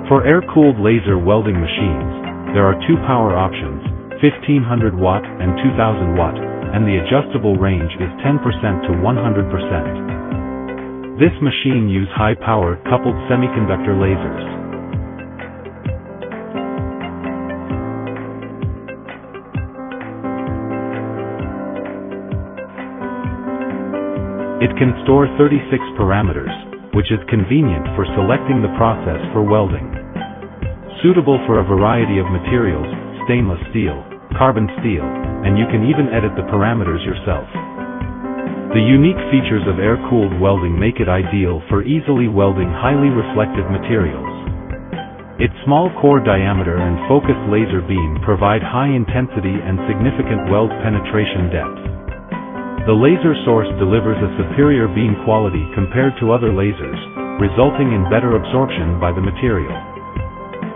For air-cooled laser welding machines, there are two power options, 1500 watt and 2000 watt, and the adjustable range is 10% to 100%. This machine uses high-power coupled semiconductor lasers. It can store 36 parameters, which is convenient for selecting the process for welding. Suitable for a variety of materials, stainless steel, carbon steel, and you can even edit the parameters yourself. The unique features of air-cooled welding make it ideal for easily welding highly reflective materials. Its small core diameter and focused laser beam provide high intensity and significant weld penetration depth. The laser source delivers a superior beam quality compared to other lasers, resulting in better absorption by the material.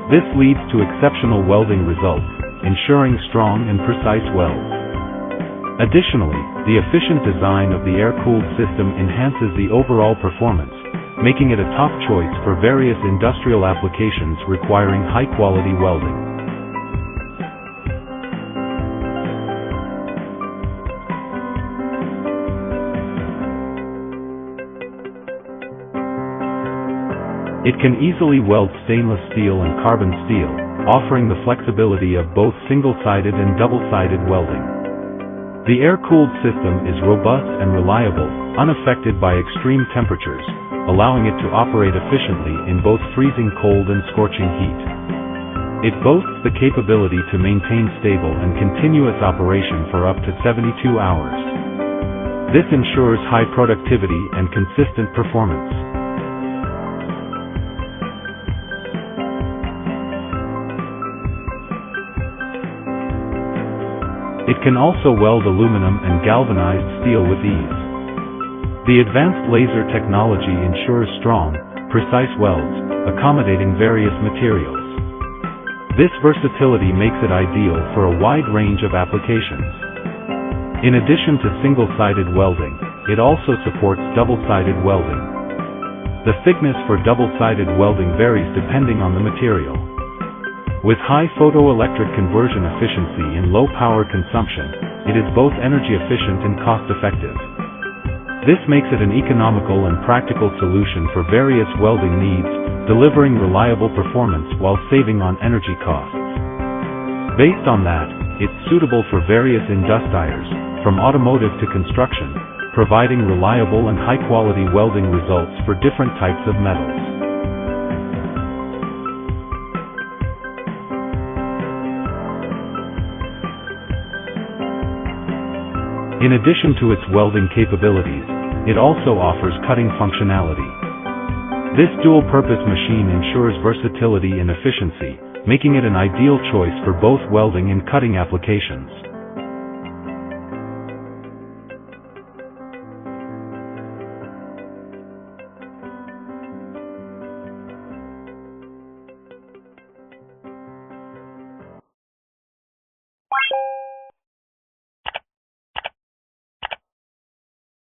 This leads to exceptional welding results, ensuring strong and precise welds. Additionally, the efficient design of the air-cooled system enhances the overall performance, making it a top choice for various industrial applications requiring high-quality welding. It can easily weld stainless steel and carbon steel, offering the flexibility of both single-sided and double-sided welding. The air-cooled system is robust and reliable, unaffected by extreme temperatures, allowing it to operate efficiently in both freezing cold and scorching heat. It boasts the capability to maintain stable and continuous operation for up to 72 hours. This ensures high productivity and consistent performance. It can also weld aluminum and galvanized steel with ease. The advanced laser technology ensures strong, precise welds, accommodating various materials. This versatility makes it ideal for a wide range of applications. In addition to single-sided welding, it also supports double-sided welding. The thickness for double-sided welding varies depending on the material. With high photoelectric conversion efficiency and low power consumption, it is both energy efficient and cost-effective. This makes it an economical and practical solution for various welding needs, delivering reliable performance while saving on energy costs. Based on that, it's suitable for various industrials, from automotive to construction, providing reliable and high-quality welding results for different types of metals. In addition to its welding capabilities, it also offers cutting functionality. This dual-purpose machine ensures versatility and efficiency, making it an ideal choice for both welding and cutting applications.